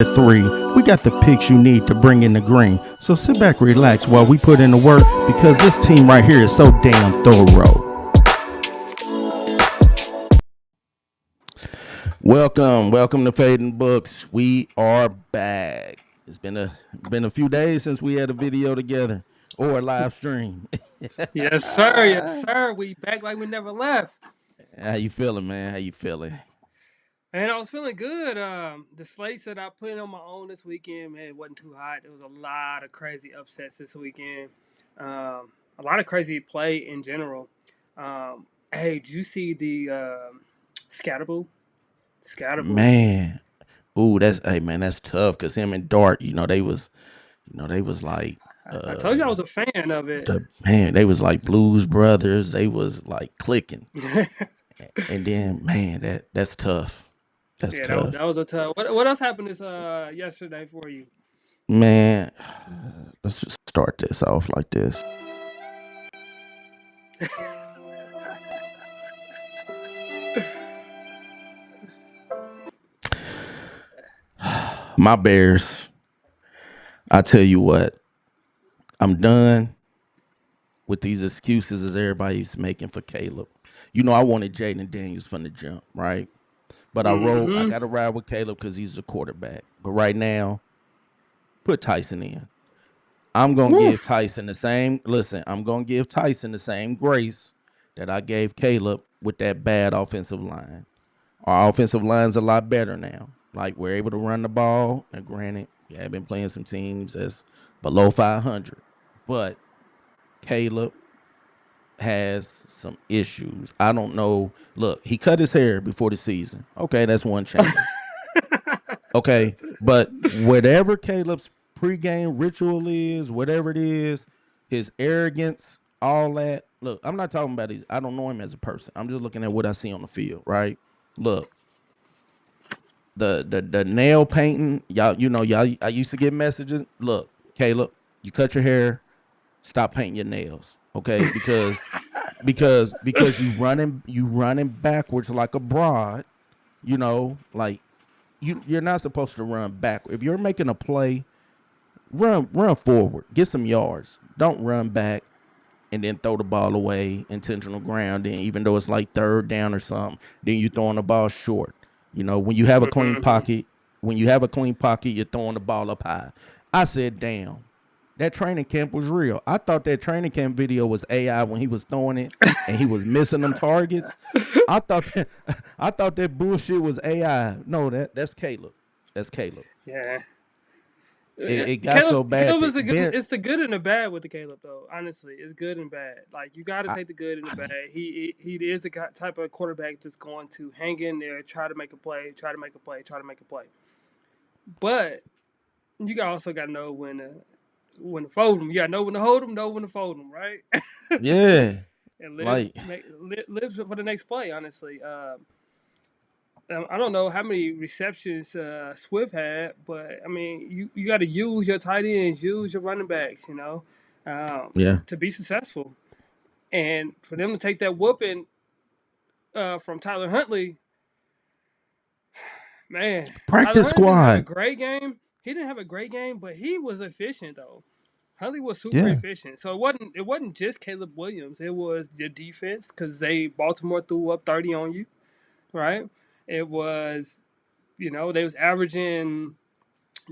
at 3. We got the picks you need to bring in the green. So sit back, relax while we put in the work because this team right here is so damn thorough. Welcome to Fading Books. We are back. It's been a few days since we had a video together or a live stream. Yes, sir. Yes, sir. We back like we never left. How you feeling, man? How you feeling? And I was feeling good. The slates that I put in on my own this weekend, man, it wasn't too hot. There was a lot of crazy upsets this weekend. A lot of crazy play in general. Hey, did you see the Scatterboo? Scatterboo. Man. Ooh, that's hey man, that's tough because him and Dart, they was like I told you I uh was a fan of it. they was like Blues Brothers. They was like clicking. And then man, that's tough. That's Yeah, that tough. was a tough. What else happened this yesterday for you? Man, let's just start this off like this. My Bears, I tell you what, I'm done with these excuses as everybody's making for Caleb. I wanted Jaden Daniels from the jump, right? But I Mm-hmm. got to ride with Caleb because he's the quarterback. But right now, put Tyson in. I'm gonna Woo. give Tyson the same. Listen, I'm gonna give Tyson the same grace that I gave Caleb with that bad offensive line. Our offensive line's a lot better now. Like we're able to run the ball. And granted, we have been playing some teams that's below 500, but Caleb has some issues. I don't know. Look, he cut his hair before the season. Okay, that's one change. Okay, but whatever Caleb's pregame ritual is, whatever it is, his arrogance, all that. Look, I'm not talking about his. I don't know him as a person. I'm just looking at what I see on the field, right? Look, the nail painting, y'all. I used to get messages. Look, Caleb, you cut your hair, stop painting your nails, okay? Because you running backwards like a broad, like you're not supposed to run back. If you're making a play, run forward, get some yards. Don't run back and then throw the ball away, intentional ground. And even though it's like third down or something, then you're throwing the ball short. When you have a clean Mhm. pocket, you're throwing the ball up high. I said, damn. That training camp was real. I thought that training camp video was AI when he was throwing it and he was missing them targets. I thought that I thought that bullshit was AI. No, that's Caleb. That's Caleb. Yeah. It got so bad Caleb that is a good. then It's the good and the bad with the Caleb though. Honestly, it's good and bad. Like you got to I, take the good and the I bad. mean, He is the type of quarterback that's going to hang in there, try to make a play, try to make a play, try to make a play. But you also got to know when to fold them. You got to know when to hold them, know when to fold them, right? yeah, And like live for the next play. Honestly, I don't know how many receptions Swift had, but I mean, you got to use your tight ends, use your running backs, yeah, to be successful. And for them to take that whooping from Tyler Huntley, man, Tyler practice Huntley didn't have a squad. great game. He didn't have a great game, but he was efficient though. Huntley was super Yeah, efficient. So it wasn't just Caleb Williams. It was the defense because Baltimore threw up 30 on you, right? It was they was averaging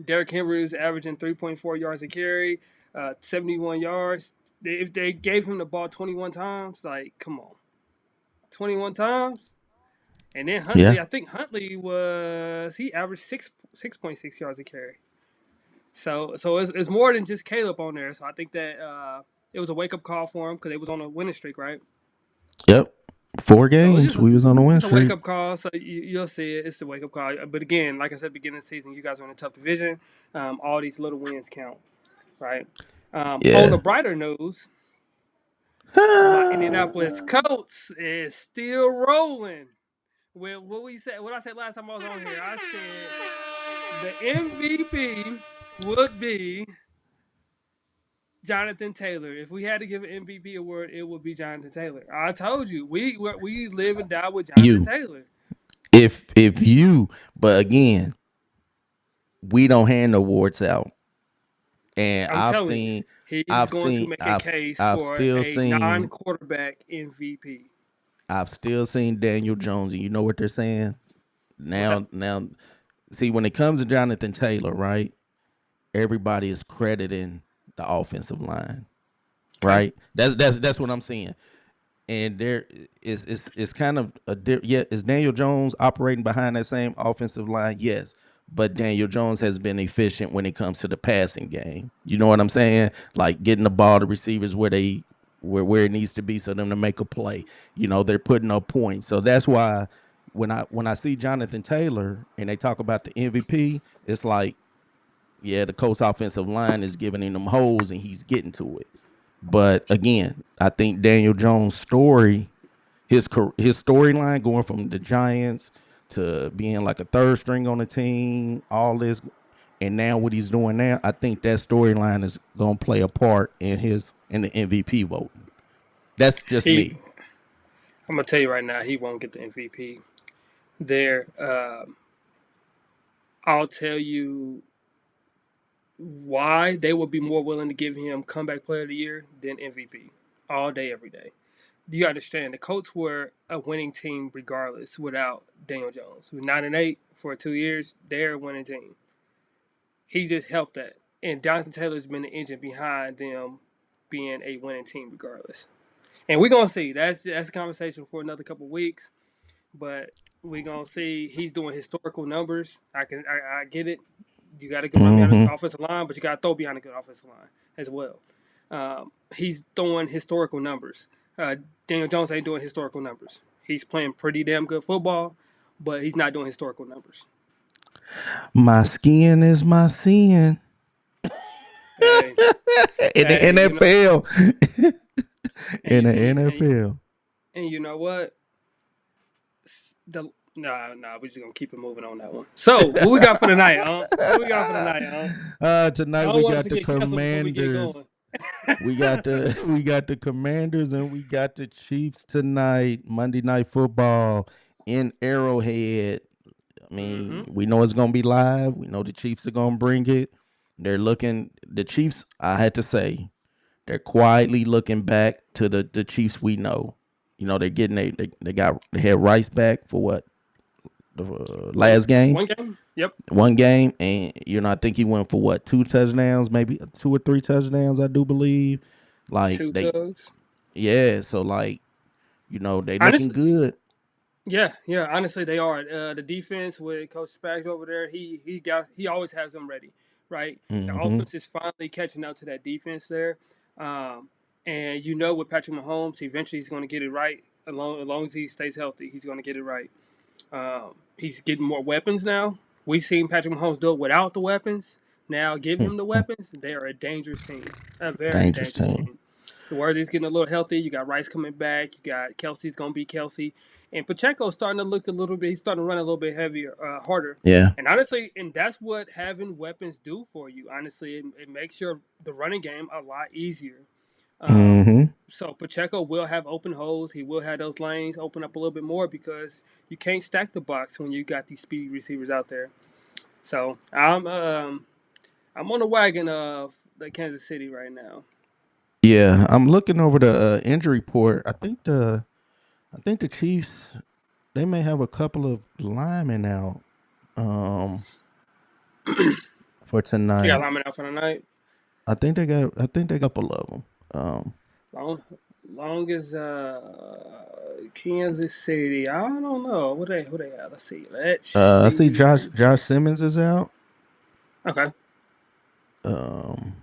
Derrick Henry was averaging 3.4 yards a carry, 71 yards. If they gave him the ball 21 times, like, come on, 21 times. And then yeah, Huntley, I think Huntley he averaged 6.6 yards a carry. So it's more than just Caleb on there. So I think that it was a wake up call for him because they was on a winning streak, right? yep. Four So games, we was on a win it's a wake streak. up call. So you'll see it. It's a wake up call. But again, like I said, beginning of the season, you guys are in a tough division. All these little wins count, right? On the Yeah. brighter news, my Indianapolis Colts is still rolling. With what I said last time I was on here, I said the MVP would be Jonathan Taylor. If we had to give an MVP award, it would be Jonathan Taylor. I told you, we live and die with Jonathan You, Taylor. if you, but again, we don't hand awards out. And I'm telling you, he's going to make a case I've for still a seen non-quarterback MVP. Daniel Jones, and you know what they're saying What's that? now. See, when it comes to Jonathan Taylor, right? Everybody is crediting the offensive line, Okay. right? That's what I'm seeing. And there is it's kind of yeah. Is Daniel Jones operating behind that same offensive line? Yes, but Daniel Jones has been efficient when it comes to the passing game. You know what I'm saying? Like getting the ball to receivers where it needs to be, so them to make a play. You know, they're putting up points. So that's why when I see Jonathan Taylor and they talk about the MVP, it's like, yeah, the Colts offensive line is giving him them holes and he's getting to it. But again, I think Daniel Jones' story, his storyline going from the Giants to being like a third string on the team, all this, and now what he's doing now, I think that storyline is gonna play a part in the MVP voting. That's just He, me. I'm gonna tell you right now, he won't get the MVP. There, I'll tell you why they would be more willing to give him comeback player of the year than MVP all day, every day. Do you understand? The Colts were a winning team regardless without Daniel Jones. Who 9-8 for 2 years, they're a winning team. He just helped that. And Jonathan Taylor's been the engine behind them being a winning team regardless. And we're gonna see. That's a conversation for another couple of weeks. But we're gonna see. He's doing historical numbers. I get it. You got to run behind the Mm-hmm. offensive line, but you got to throw behind a good offensive line as well. He's throwing historical numbers. Daniel Jones ain't doing historical numbers. He's playing pretty damn good football, but he's not doing historical numbers. My skin is my sin Hey, in the hey, NFL. In and the and, and, NFL. and you know what? The Nah, we're just gonna keep it moving on that one. So, what we got for tonight, huh? What we got for tonight, huh? I Tonight don't we want us got to the get canceled before we get Commanders. going. We got the Commanders and we got the Chiefs tonight. Monday Night Football in Arrowhead. I Mm-hmm. mean, we know it's gonna be live. We know the Chiefs are gonna bring it. They're looking the Chiefs. I had to say they're quietly looking back to the Chiefs we know. You know they're getting they had Rice back for what the One last game, one game. Yep. one game, and I think he went for what, two touchdowns, maybe two or three touchdowns, I do believe. Like Two tugs. yeah, so like they looking Honestly, good. yeah. Honestly, they are. The defense with Coach Spags over there, he always has them ready, right? The Mm-hmm. offense is finally catching up to that defense there, um, and you know with Patrick Mahomes, eventually he's going to get it right. As long as he stays healthy, he's going to get it right. He's getting more weapons now. We've seen Patrick Mahomes do it without the weapons. Now give him the weapons. They are a dangerous team, a very Dangerous dangerous team. team. The Worthy's getting a little healthy. You got Rice coming back. You got Kelsey's gonna be Kelsey, and Pacheco's starting to look a little bit. He's starting to run a little bit heavier, harder. Yeah. And honestly, and that's what having weapons do for you. Honestly, it makes the running game a lot easier. Um, Mm-hmm. so Pacheco will have open holes. He will have those lanes open up a little bit more because you can't stack the box when you got these speed receivers out there. So I'm on the wagon of the Kansas City right now. Yeah, I'm looking over the injury report. I think the Chiefs, they may have a couple of linemen out um for You got tonight. lineman out for the night. I think they got a couple of them. Long, long as Kansas City. I don't know who they have. Let's see. Let's I see see. Josh Simmons is out. Okay. Um,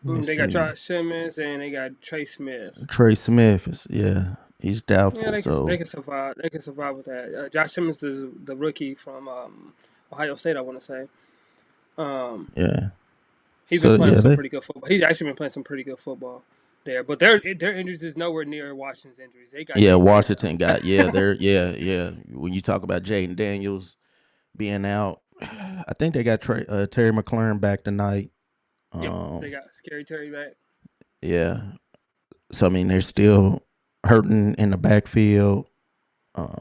let me They got see. Josh Simmons and they got Trey Smith. Trey Smith is, yeah, he's Yeah, doubtful. they So can survive. They can survive with that. Josh Simmons is the rookie from Ohio State. I want to say. Um, yeah, he's been so playing yeah, some they pretty good football. He's actually been playing some pretty good football there. But their injuries is nowhere near Washington's injuries. They got yeah Jaden Washington got, yeah, Daniels. they're, yeah. When you talk about Jaden Daniels being out, I think they got Terry McLaurin back tonight. Yep, they Um, got Scary Terry back. yeah. So I mean, they're still hurting in the backfield.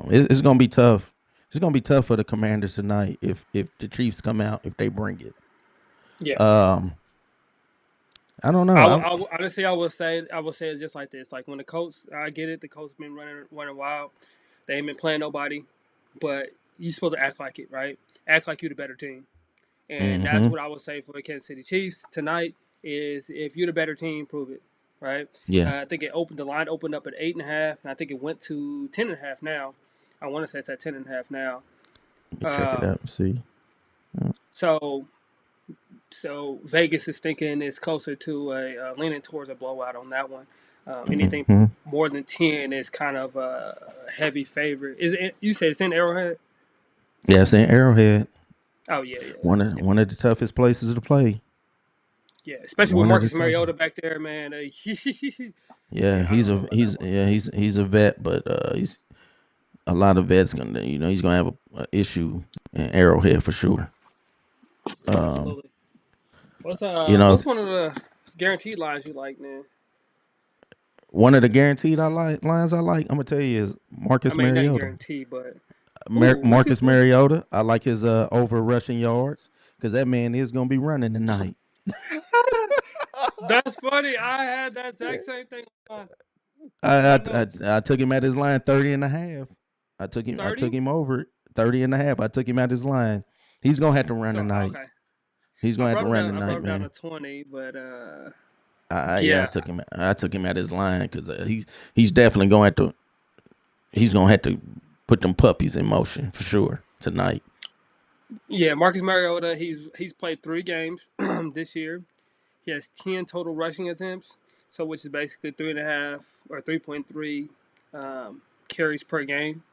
It's gonna be tough. It's gonna be tough for the Commanders tonight if the Chiefs come out if they bring it. Yeah. Um, I don't know. Honestly, I would say it's just like this. Like when the Colts, I get it. The Colts been running wild. They ain't been playing nobody, but you supposed to act like it, right? Act like you're the better team, and that's Mm-hmm. what I would say for the Kansas City Chiefs tonight. Is if you're the better team, prove it, right? Yeah. I think the line opened up at 8.5, and I think it went to 10.5 now. I want to say it's at 10.5 now. Let me check it Um, out and see. so Vegas is thinking it's closer to leaning towards a blowout on that one. Anything Mm-hmm. more than 10 is kind of a heavy favorite. Is it? You said it's in Arrowhead? Yeah, it's in Arrowhead. Oh yeah, yeah, One of the toughest places to play. yeah. Especially with One of the Marcus toughest. Mariota back there, man. Yeah, Yeah, I don't know about that one. he's a vet, but he's a lot of vets gonna he's gonna have a issue in Arrowhead for sure. Um, Absolutely. you know, What's one of the guaranteed lines you like, man? one of the guaranteed lines I like. I'm gonna tell you is I Marcus mean, nothing Mariota. guaranteed, but what you Marcus Mariota. I like his over rushing yards because that man is gonna be running tonight. That's funny. I had that exact same thing on I, my I notes. I took him at his line 30 and a half. I took 30. him over it 30 and a half. I took him at his line. He's gonna have to run So tonight. okay, He's gonna have to run I tonight, brought him down man. to 20, but Yeah, yeah, I took him at his line because he's definitely going to he's gonna have to put them puppies in motion for sure tonight. yeah. Marcus Mariota, he's played 3 games this year. He has 10 total rushing attempts, so which is basically 3.5 or 3.3 carries per game.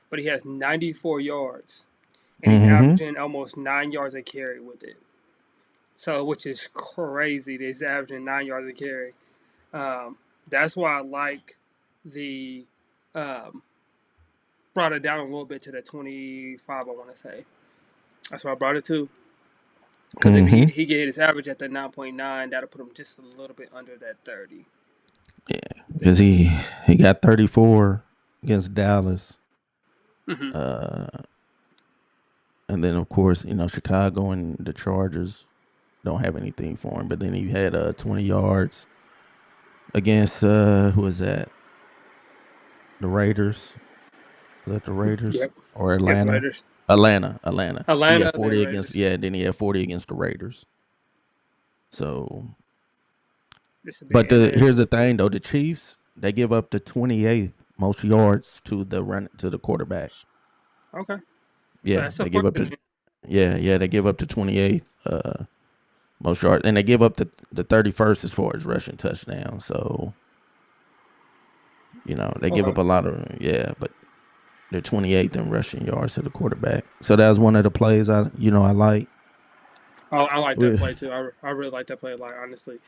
But he has 94 yards, and he's Mm-hmm. averaging almost 9 yards a carry with it. So which is crazy. That he's averaging 9 yards a carry. Um, that's why I like the um, brought it down a little bit to the 25. I want to say that's why I brought it to. Because if Mm-hmm. he get his average at the 9.9, that'll put him just a little bit under that 30. Yeah, because he got 34 against Dallas. Mm-hmm. Uh, and then of course Chicago and the Chargers don't have anything for him. But then he had 20 yards against who was that? The Raiders. Was that the Raiders Yep. or Yep. The Atlanta? Raiders. Atlanta. He had Atlanta, then 40 against Raiders. yeah. Then he had 40 against the Raiders. So, This will be but and here's the thing though: the Chiefs they give up the 28th most yards to the quarterback. okay. So Yeah, that's they give up supportive. the they give up the 28th most yards, and they give up the 31st as far as rushing touchdowns. So they give Okay. up a lot of but they're 28th in rushing yards to the quarterback. So that was one of the plays I like. I like that play too. I really like that play a lot, honestly,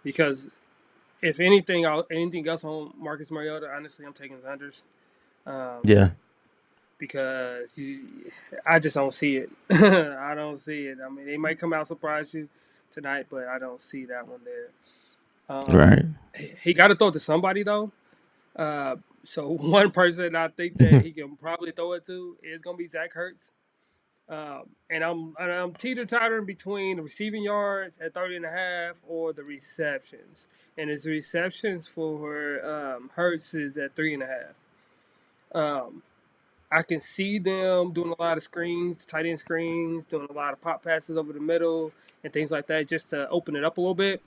because if anything else on Marcus Mariota, honestly, I'm taking the unders. Um, Yeah, because I just don't see it. I don't see it. I mean, they might come out surprise you tonight, but I don't see that one there. Um, right. he got to throw it to somebody though. So one person I think that he can probably throw it to is gonna be Zach Ertz. And I'm teeter tottering between the receiving yards at 30.5 or the receptions. And his receptions for Hurts is at 3.5. Um, I can see them doing a lot of screens, tight end screens, doing a lot of pop passes over the middle and things like that, just to open it up a little bit.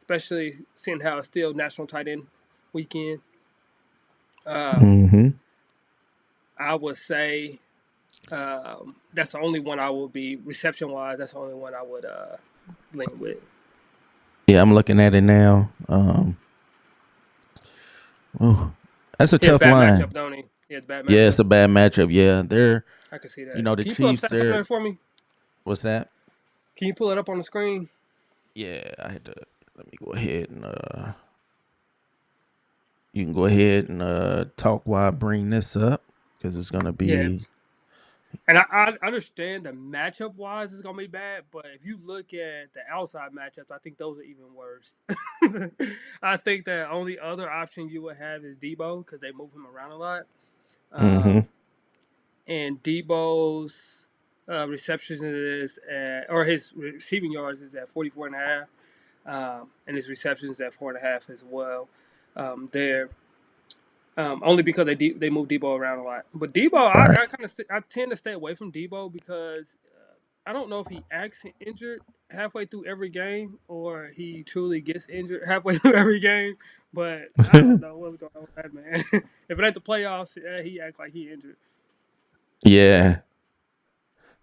Especially seeing how it's still National Tight End Weekend. Um, hmm I would say that's the only one I would be reception wise. That's the only one I would link with. Yeah, I'm looking at it now. Oh, that's a He has tough bad matchup, line. don't he? He has bad Yeah, matchup. it's a bad matchup. Yeah, they're I can see that. the Can you pull up Chiefs. stats on They're there for me? what's that? Can you pull it up on the screen? Yeah, I had to. Let me go ahead and you can go ahead and talk while I bring this up because it's gonna Yeah, be and I understand the matchup wise is gonna be bad, but if you look at the outside matchups, I think those are even worse. I think the only other option you would have is Debo because they move him around a lot. hmm Um, and Debo's receptions or his receiving yards is at 44 and a half, and his receptions at 4.5 as well. There, only because they move Debo around a lot. But Debo, Right. I tend to stay away from Debo because I don't know if he acts injured halfway through every game or he truly gets injured halfway through every game. But I don't know what's going on with that man. If it ain't the playoffs, he acts like he injured. Yeah.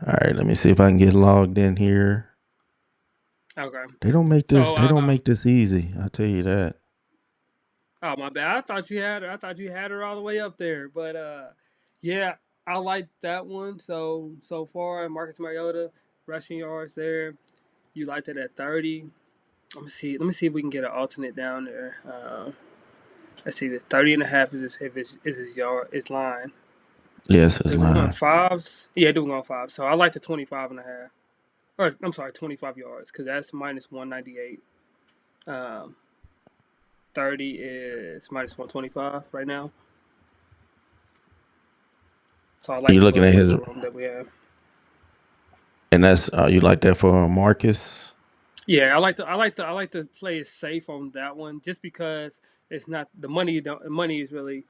All right. Let me see if I can get logged in here. Okay. They don't make this. So, They don't make this easy. I'll tell you that. oh my bad. I thought you had her all the way up there. But yeah, I like that one. So far, Marcus Mariota rushing yards there. You liked it at 30. Let me see. Let me see if we can get an alternate down there. Let's see. The 30 and a half is his yard his line. Yes, it's Is it going lying. fives? Yeah, doing on five. So I like the 25 and a half. Or I'm sorry, 25 yards because that's minus 198. Um, 30 is minus 125 right now. So I like You the looking little at his, wiggle room that we have. and that's you like that for Marcus. Yeah, I like to play it safe on that one just because it's not the money. Don't the money is really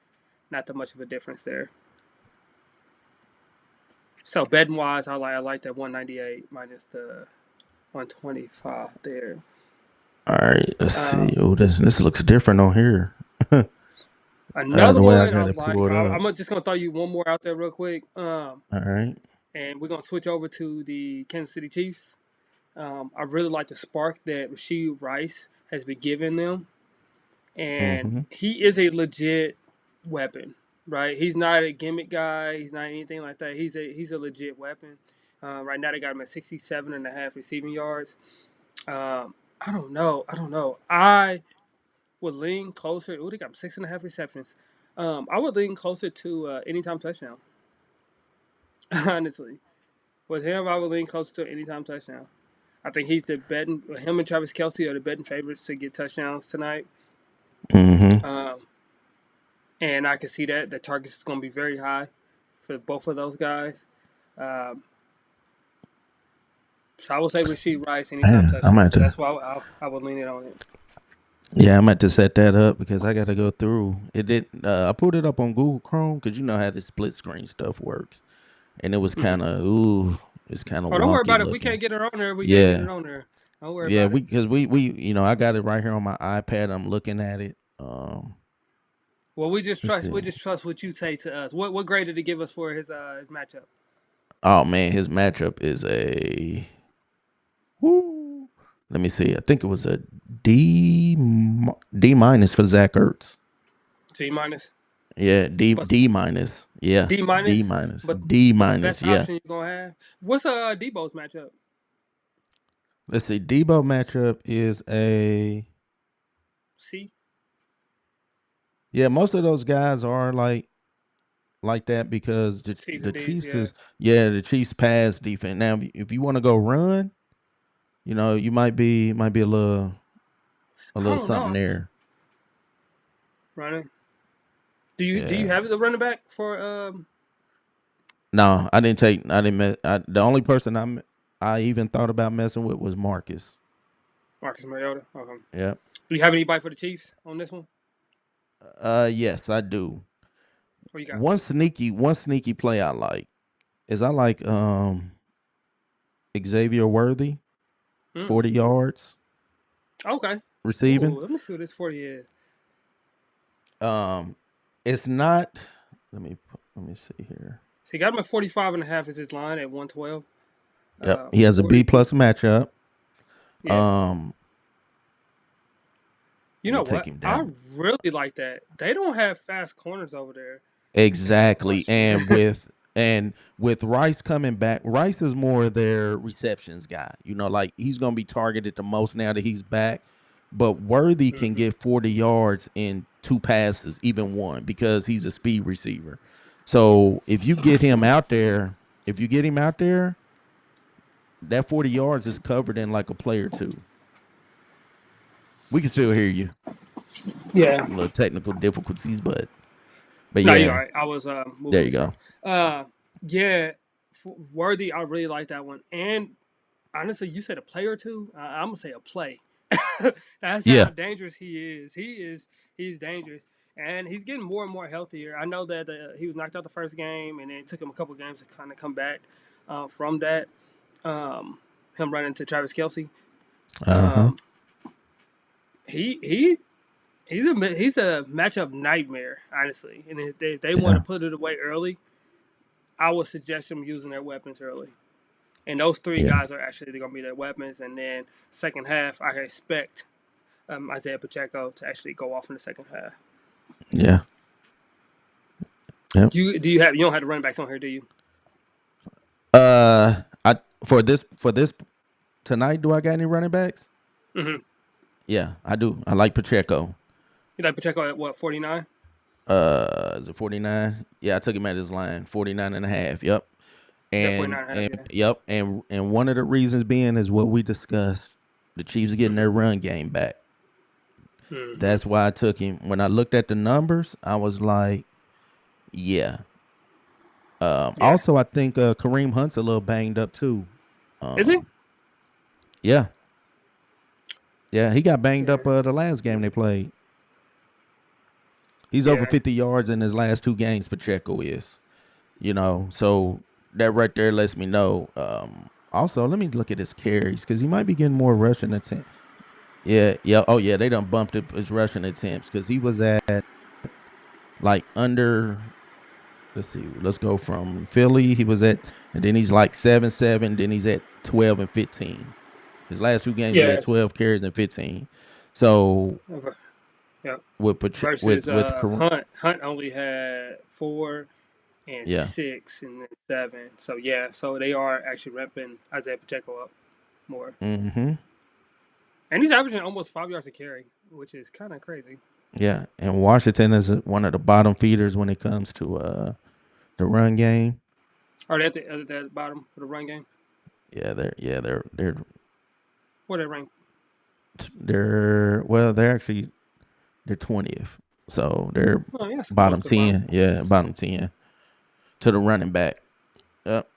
not that much of a difference there. So betting wise, I like that 198 minus the 125 there. All right. Let's Uh, see. Oh, this looks different on here. Another The way I one I got it like. pulled up. Just gonna throw you one more out there real quick. All right. And we're gonna switch over to the Kansas City Chiefs. I really like the spark that Rasheed Rice has been giving them, and Mm-hmm. he is a legit weapon, right? He's not a gimmick guy. He's not anything like that. He's a legit weapon. Right now they got him at 67 and a half receiving yards. I don't know. I don't know. I would lean closer. Oh, they got 6.5 receptions. I would lean closer to anytime touchdown. Honestly, with him, I would lean closer to anytime touchdown. I think he's the betting. Him and Travis Kelsey are the betting favorites to get touchdowns tonight. Mm-hmm. Um, and I can see that the targets is going to be very high for both of those guys. Um, so I would say Rasheed Rice anytime Man, I'm touchdown. at So to. that's why I would lean it on it. Yeah, I'm at to set that up because I got to go through. It did. I pulled it up on Google Chrome because you know how this split screen stuff works, and it was Mm-hmm. kind of ooh, it's kind of Oh, don't worry wonky about it. If we looking. can't get it on there, we can't get Yeah, it on there. Don't worry yeah. about We it. because we I got it right here on my iPad. I'm looking at it. Well, Let's see. we just trust what you say to us. What grade did he give us for his matchup? Oh man, his matchup is a woo. Let me see. I think it was a D minus for Zach Ertz. C minus, Yeah, but D minus. Yeah, D D minus, minus. but D the minus. best Yeah. option you're gonna have. What's Debo's matchup? Let's see. Debo matchup is a C. yeah. Most of those guys are like that because C's the and D's. Chiefs Yeah. is the Chiefs pass defense. Now, if you want to go run, you might be a I little don't something know. there. Running. Do you Yeah. have the running back for No, I didn't take. I didn't. The only person I even thought about messing with was Marcus. Marcus Mariota? Okay. Yep. Do you have anybody for the Chiefs on this one? Yes, I do. What you got? One sneaky play I like is I like Xavier Worthy, Mm. 40 yards Okay. receiving. Ooh, let me see what this 40 is. Um, it's not. Let me see here. So he got him at 45 and a half is his line at 112. Yep, he has a B 40. plus matchup. Yeah. Um, You let me know take what? him I down. really like that. They don't have fast corners over there. Exactly, Watch. and with Rice coming back, Rice is more their receptions guy. Like he's gonna be targeted the most now that he's back. But Worthy can Hmm. get 40 yards in two passes, even one, because he's a speed receiver. So if you get him out there, that 40 yards is covered in like a play or two. We can still hear you. Yeah. A little technical difficulties, but No, you're yeah, right. I was there moving you stuff. go. Uh, Yeah, Worthy. I really like that one. And honestly, you said a play or two. I'm gonna say a play. That's how Yeah. dangerous he is. He's dangerous, and he's getting more and more healthier. I know that he was knocked out the first game, and then it took him a couple games to kind of come back from that. Um, him running to Travis Kelsey. Uh-huh. Um, he he's a matchup nightmare, honestly. And if they want to Yeah. put it away early, I would suggest them using their weapons early. And those three Yeah. guys are actually going to be their weapons. And then second half, I expect Isaiah Pacheco to actually go off in the second half. Yeah. Yep. You don't have the running backs on here, do you? I for this tonight, do I got any running backs? Mm-hmm. Yeah, I do. I like Pacheco. You like Pacheco at what 49? Is it 49? Yeah, I took him at his line, 49 and a half. Yep. He's at And 49 and a half, and yeah. yep, and one of the reasons being is what we discussed. The Chiefs getting Mm-hmm. their run game back. Mm-hmm. That's why I took him. When I looked at the numbers, I was like, yeah. Yeah. Also, I think Kareem Hunt's a little banged up too. Is he? Um, yeah, yeah, he got banged Yeah. up the last game they played. He's over Yeah. 50 yards in his last two games. Pacheco is, so that right there lets me know. Also, let me look at his carries because he might be getting more rushing attempts. Yeah, yeah, oh yeah, they done bumped up his rushing attempts because he was at like under. Let's see, let's go from Philly. He was at, and then he's like 7-7. Then he's at 12 and 15. His last two games, he had Yeah. 12 carries and 15. So Yeah. with Versus Kareem, Hunt only had 4 and yeah, 6 and then 7. So yeah, so they are actually repping Isaiah Pacheco up more. mm-hmm, And he's averaging almost 5 yards a carry, which is kind of crazy. yeah, and Washington is one of the bottom feeders when it comes to the run game. Are they at the bottom for the run game? What are they ranked? They're actually they're 20th, so they're Oh, yeah, so close bottom to the bottom. 10. Yeah, bottom 10 to the running back. Yep.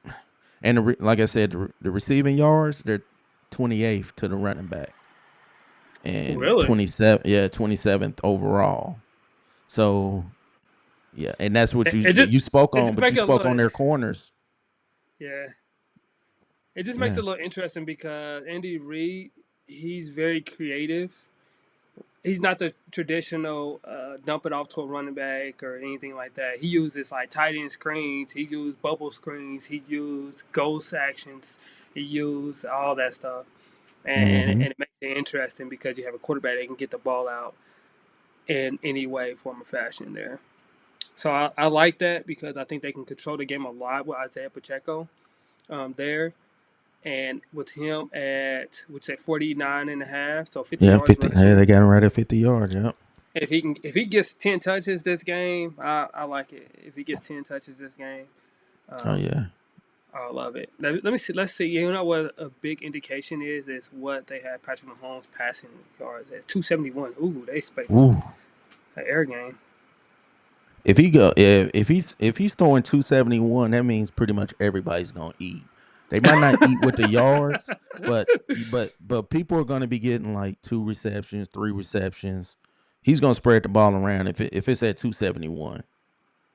And like I said, the receiving yards, they're 28th to the running back, and Really? 27th overall. So yeah, and that's what It just you spoke it on, just but you makes it a spoke little on their corners. yeah. It just makes Yeah. it a little interesting because Andy Reid, he's very creative. He's not the traditional dump it off to a running back or anything like that. He uses like tight end screens. He used bubble screens. He used ghost actions. He used all that stuff, Mm-hmm. and it makes it interesting because you have a quarterback that can get the ball out in any way, form, or fashion there. So I like that because I think they can control the game a lot with Isaiah Pacheco there. And with him at, would say 49 and a half, so 50 Yeah, yards 50. Hey, rushing. they got him right at 50 yards. Yep. If he gets 10 touches this game, I like it. If he gets 10 touches this game, Oh um, yeah. I love it. Let me see. Let's see. You know what a big indication is what they had Patrick Mahomes passing yards at 271. Ooh, they expecting Ooh. an air game. If he's throwing 271, that means pretty much everybody's gonna eat. They might not eat with the yards, but people are gonna be getting like two receptions, three receptions. He's gonna spread the ball around if it's at 271.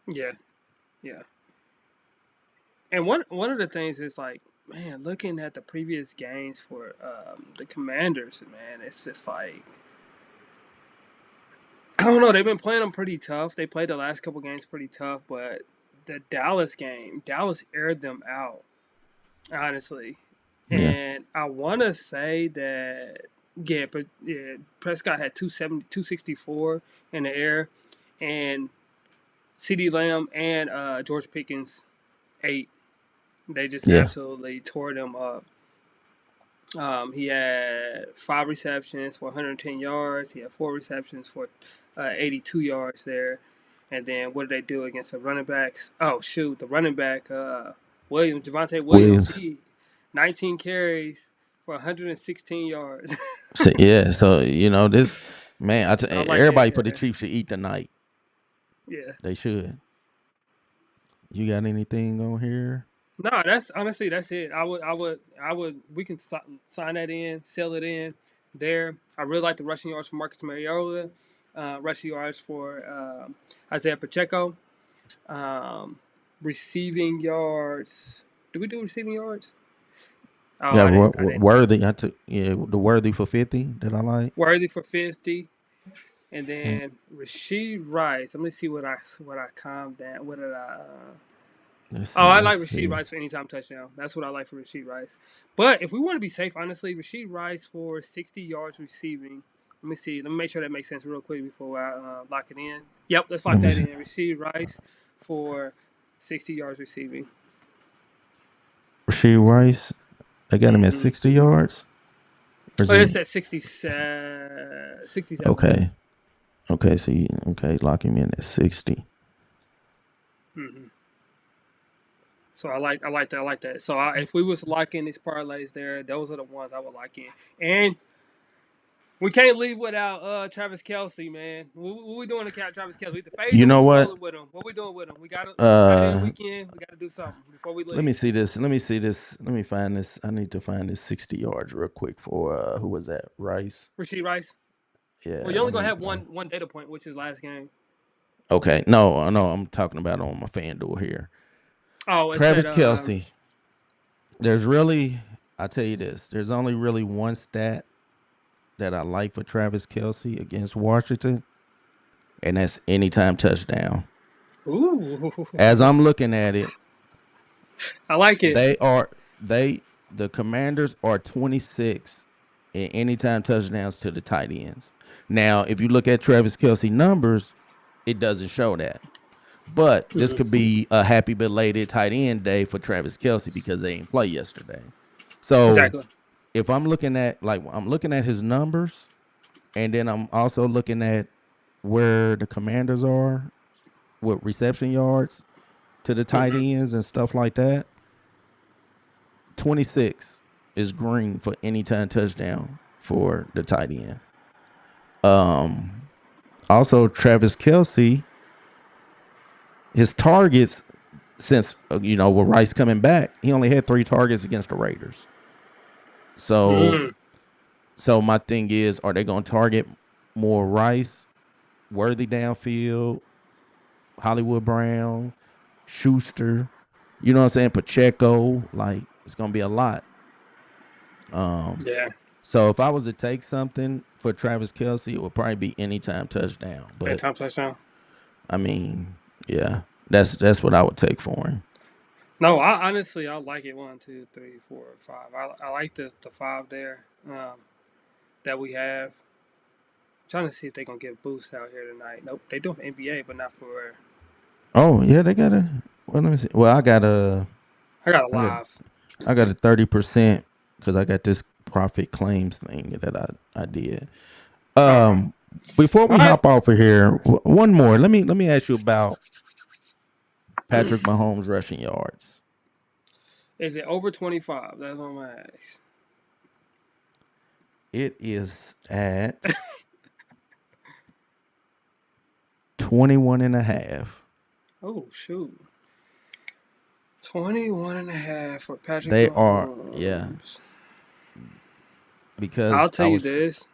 Yeah, yeah. And one of the things is like, man, looking at the previous games for the Commanders, man, it's just like I don't know. They've been playing them pretty tough. They played the last couple games pretty tough, but the Dallas game, Dallas aired them out, honestly. Yeah. And I want to say that, yeah, but yeah, Prescott had 270, 264 in the air, and CD Lamb and George Pickens, 8. They just Yeah. absolutely tore them up. He had 5 receptions for 110 yards. He had 4 receptions for 82 yards there. And then what did they do against the running backs? Oh shoot, the running back Javonte Williams. Williams. He 19 carries for 116 yards. So, yeah. So this man. So I like Everybody for the that. Chiefs should eat tonight. Yeah, They should. You got anything on here? No, that's honestly that's it. I would. We can sign that in, sell it in there. I really like the rushing yards for Marcus Mariota, rushing yards for Isaiah Pacheco, um, receiving yards. Do we do receiving yards? Oh, Yeah, I didn't. I didn't. Worthy. I took the Worthy for 50 that I like. Worthy for 50, and Mm. then Rasheed Rice. Let me see what I calmed down. What did I? Oh, I Let's like Rasheed see. Rice for anytime touchdown. That's what I like for Rasheed Rice. But if we want to be safe, honestly, Rasheed Rice for 60 yards receiving. Let me see. Let me make sure that makes sense real quick before I lock it in. Yep, let's lock Let me that see. in. Rasheed Rice for 60 yards receiving. Rasheed Rice. I got him at Mm-hmm. 60 yards. Or is Oh, it's he at 67. 67. okay? Okay, so okay, lock him in at 60. Mm-hmm. So I like that. I like that. So if we was to lock in these parlays there, those are the ones I would lock in. And we can't leave without Travis Kelsey, man. What we doing to Travis Kelsey? We the fade You him. know We what? rolling with him. What we doing with him? We got it's a tight end Uh, weekend. We got to do something before we let me leave. see this. Let me see this. Let me find this. I need to find this 60 yards real quick for who was that? Rice. Rasheed Rice. Well, Yeah, you only let gonna me. have one data point, which is last game. Okay, no, no, I'm talking about on my FanDuel here. Oh, it said Travis Kelsey. There's really, I tell you this. There's only really one stat that I like for Travis Kelsey against Washington, and that's anytime touchdown. As ooh, I'm looking at it, I like it. they are they the Commanders are 26 in anytime touchdowns to the tight ends. Now, if you look at Travis Kelsey numbers, it doesn't show that. But this could Mhm. be a happy belated tight end day for Travis Kelsey because they didn't play yesterday. So Exactly. if I'm looking at his numbers, and then I'm also looking at where the Commanders are with reception yards to the tight Hmm. ends and stuff like that. 26 is green for anytime touchdown for the tight end. Um, Also Travis Kelsey, his targets since with Rice coming back, he only had 3 targets against the Raiders. So, Mm. my thing is, are they going to target more Rice, Worthy downfield, Hollywood Brown, Schuster? You know what I'm saying? Pacheco, like it's going to be a lot. Um, Yeah. so if I was to take something for Travis Kelsey, it would probably be anytime touchdown. But Anytime touchdown. I mean, yeah, that's what I would take for him. No, I honestly I like it. 1, 2, 3, 4, 5. I like the five there that we have. Trying to see if they're gonna give boosts out here tonight. Nope, they do for NBA, but not for. Oh yeah, they got a. Well, let me see. Well, I got a I got, live. I got a 30% because I got this profit claims thing that I did. Okay. Um, Before All we right. hop off of here, one more. Let me ask you about Patrick Mahomes rushing yards. Is it over 25? That's what I'm gonna ask. It is at 21 and a half. Oh shoot. 21 and a half for Patrick They are, yeah, Mahomes. I'll because tell you this.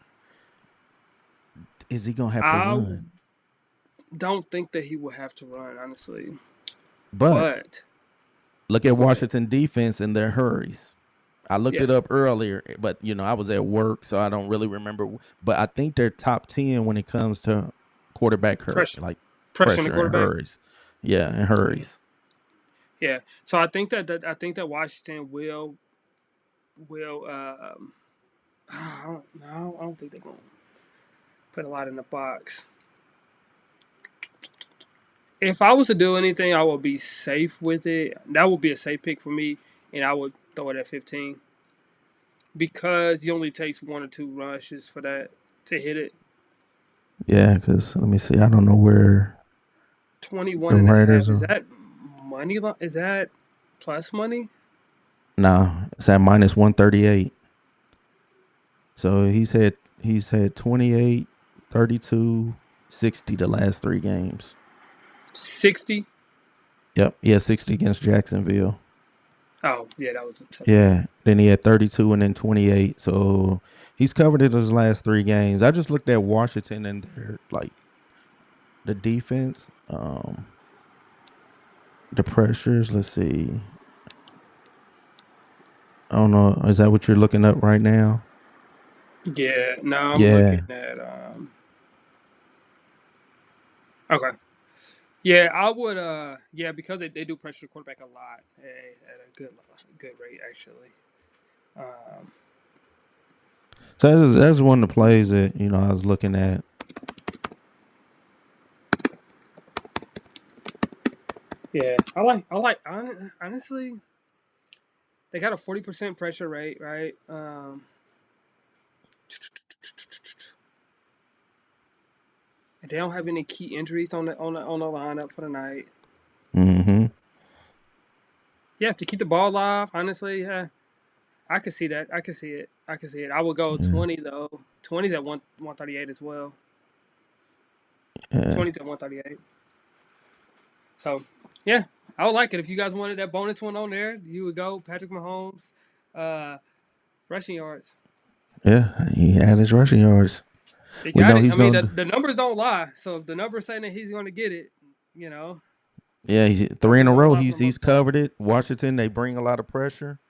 is he gonna have to I run? don't think that he will have to run, honestly. But But look at go ahead. Washington defense and their hurries. I looked Yeah. it up earlier, but I was at work, so I don't really remember. But I think they're top 10 when it comes to quarterback hurt, Pressure like pressure on the pressure and quarterback. hurries. Yeah, and Hmm. hurries. Yeah. So I think that Washington will I don't know. I don't think they're gonna put a lot in the box. If I was to do anything, I would be safe with it. That would be a safe pick for me, and I would throw it at 15 because it only takes 1 or 2 rushes for that to hit it. Yeah, because let me see. I don't know where 21 the and a Raiders half. Is are. that money? Is that plus money? Nah, it's at minus 138. So he's had 28, 32, 60 the last 3 games. 60? Yep. He had 60 against Jacksonville. Oh, yeah, that was a tough game. Yeah. Then he had 32 and then 28. So he's covered it his last 3 games. I just looked at Washington and their like the defense, the pressures. Let's see. I don't know. Is that what you're looking up right now? Yeah, no, I'm looking Yeah. at okay. Yeah, I would yeah, because they do pressure the quarterback a lot at a good rate actually. Um So that's one of the plays that I was looking at. yeah, honestly, they got a 40% pressure rate, right? And they don't have any key injuries on the lineup for the night. Mm-hmm. Yeah, to keep the ball alive, honestly, yeah, I could see that. I could see it. I could see it. I would go Yeah. 20 though. 20's at 138 as well. Yeah. 20's at 138. So, yeah, I would like it if you guys wanted that bonus one on there. You would go Patrick Mahomes, uh, rushing yards. Yeah. He had his rushing yards. He We got know it. I he's mean, going the, to. the numbers don't lie. So if the numbers saying that he's going to get it, you know, Yeah, he's three in numbers a don't row. lie for He's the he's most part. covered it. Washington, they bring a lot of pressure.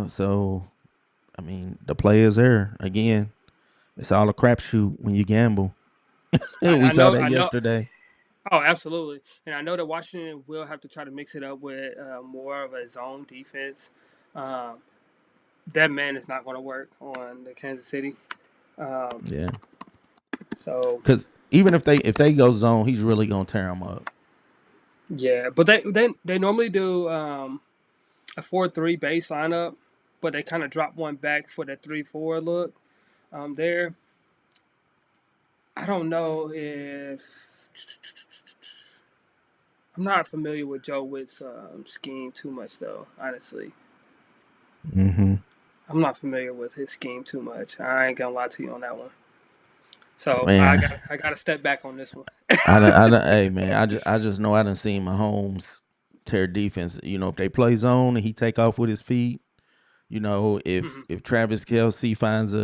So I mean, the play is there again. It's all a crapshoot when you gamble. I, We I saw know. that I know. yesterday. Oh, absolutely. And I know that Washington will have to try to mix it up with more of a zone defense. Um, that man is not going to work on the Kansas City. Um, Yeah, so because even if they go zone, he's really gonna tear them up. yeah, but they normally do a 4-3 base lineup, but they kind of drop one back for the 3-4 look. There, I don't know if I'm not familiar with Joe Witt's scheme too much though. Honestly, Mm-hmm. I'm not familiar with his scheme too much. I ain't gonna lie to you on that one. So Man, I got to step back on this one. hey man, I just know I done seen Mahomes tear defense. If they play zone and he take off with his feet. Mhm. If Travis Kelsey finds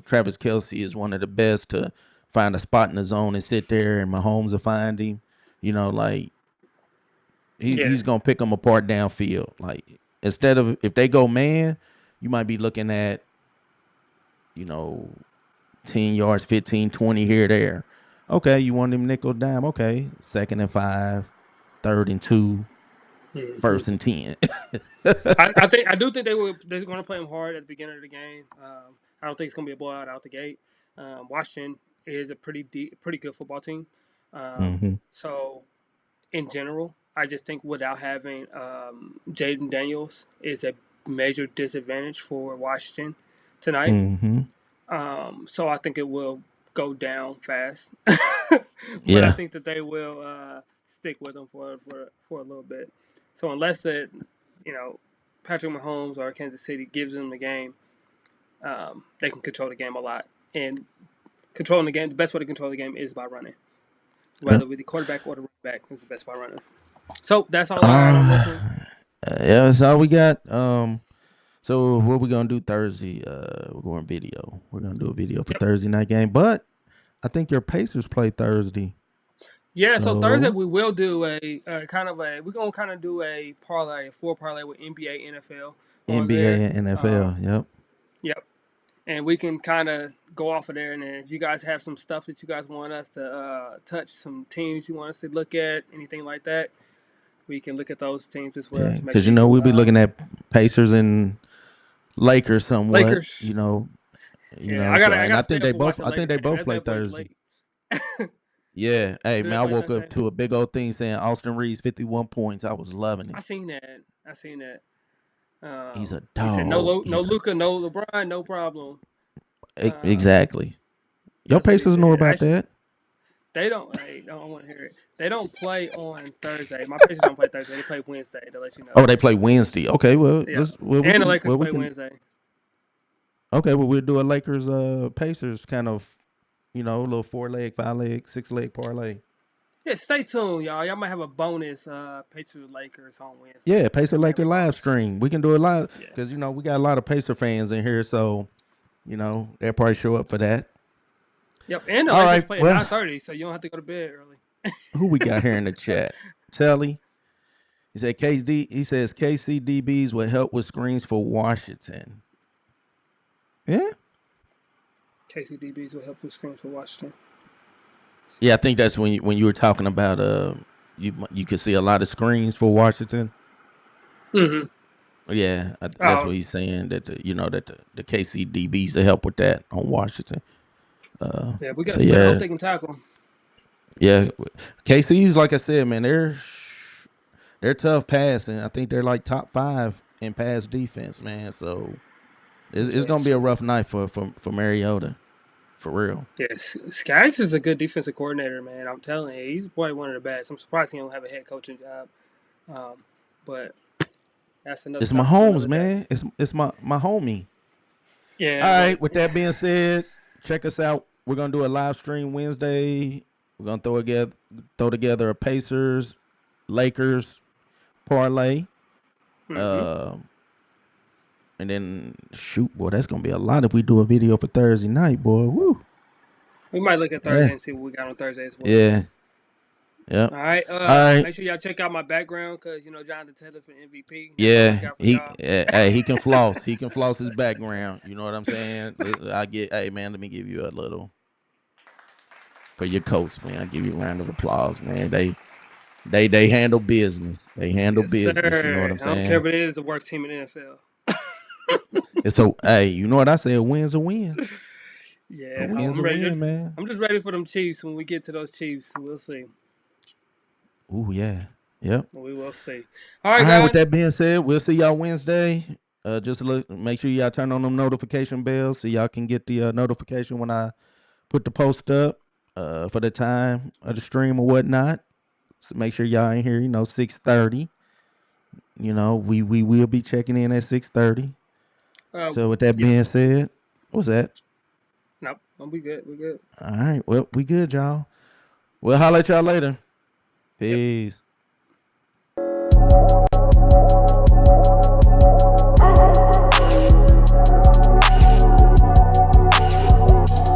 Travis Kelsey is one of the best to find a spot in the zone and sit there, and Mahomes will find him. Like Yeah, he's gonna pick them apart downfield. Like instead of if they go man, you might be looking at you know 10 yards, 15, 20 here there. Okay, you want him nickel dime? Okay, 2nd and 5, 3rd and 2, hmm 1st and 10. I do think they're going to play him hard at the beginning of the game. I don't think it's going to be a blowout out the gate. Washington is a pretty good football team. hmm So in general, I just think without having Jaden Daniels is a major disadvantage for Washington tonight. hmm So I think it will go down fast, but I Yeah. think that they will stick with him for a little bit. So unless that, you know, Patrick Mahomes or Kansas City gives them the game, they can control the game a lot. And controlling the game, the best way to control the game is by running. Yeah. Whether with the quarterback or the running back is the best by running. So that's all I got on this one. Uh, yeah, that's all we got. So what we gonna do Thursday? We're going video. We're gonna do a video for Yep. Thursday night game. But I think your Pacers play Thursday. Yeah, so Thursday So we will do we're gonna kind of do a full parlay with NBA, NFL on NBA there. and Um, NFL. Yep. yep, and we can kind of go off of there. And then if you guys have some stuff that you guys want us to touch, some teams you want us to look at, anything like that, we can look at those teams as well Yeah, to make because sure you we'll be looking at Pacers and Lakers somewhat. Lakers. Yeah, So I and gotta stay up and watch the I think Lakers they game. both That play bad boy's Thursday. late. Yeah. Hey Do man, they I play woke up Thursday? to a big old thing saying Austin Reeves 51 points. I was loving I it. seen that. I seen that. He's a He said dog. No He's a Luca, no LeBron, no problem. exactly. Your That's what he Pacers know said. about that. They don't. Hey, no, I want to hear it. They don't play on Thursday. My Pacers don't play Thursday. They play Wednesday. To let you know. Oh, they play Wednesday. Okay, well Yeah, let's well we and the can Lakers play Wednesday. okay, well we'll do a Lakers Pacers kind of a little 4 leg, 5 leg, 6 leg parlay. Yeah, stay tuned, y'all. Y'all might have a bonus Pacers Lakers on Wednesday. Yeah, Pacer Y'all might have Laker a live bonus. stream. We can do it live Yeah. because we got a lot of Pacer fans in here, so they'll probably show up for that. Yep. And the All Lakers right, play at well, 9:30, so you don't have to go to bed early. who we got here in the chat? Telly. He said KD. He says KCDBs will help with screens for Washington. Yeah. KCDBs will help with screens for Washington. Yeah, I think that's when you were talking about you could see a lot of screens for Washington. Mm-hmm. Yeah, that's Oh, what he's saying that the KCDBs to help with that on Washington. yeah, we So better hope yeah, they can tackle. yeah, KC's like I said, man, they're tough passing. I think they're like top 5 in pass defense, man. So it's gonna be a rough night for Mariota, for real. Yes, Skaggs is a good defensive coordinator, man. I'm telling you, he's probably one of the best. I'm surprised he don't have a head coaching job. But that's another It's my topic for homes, another day. man. It's my homie. Yeah, All but right. With that being said, check us out. We're gonna do a live stream Wednesday. We're gonna throw together a Pacers Lakers parlay. mm-hmm. And then shoot, boy, that's gonna be a lot if we do a video for Thursday night, boy. Woo. We might look at Thursday Yeah. and see what we got on Thursday as well. Yeah. Yep. All right. All right. Make sure y'all check out my background because Jonathan Taylor for MVP. That's all I Yeah. got for y'all. He can floss. He can floss his background. You know what I'm saying? Hey man, let me give you a little for your coach, man. I give you a round of applause, man. They handle business. They handle Yes, business. You know what sir. I'm I don't care saying? if it is the worst team in the NFL. And so, hey, you know what I say? A win's a win. A Yeah, win's I'm a ready. win, man. I'm just ready for them Chiefs. When we get to those Chiefs, we'll see. Ooh, yeah. Yep. We will see. All All right, right. With guys. that being said, we'll see y'all Wednesday. Just to make sure y'all turn on them notification bells so y'all can get the notification when I put the post up for the time of the stream or whatnot. So make sure y'all in here, 6:30. We will be checking in at 6:30. So with that Yeah. being said, what's that? Nope. We good. We good. All right. Well, we good, y'all. We'll holler at y'all later. Yep. Peace.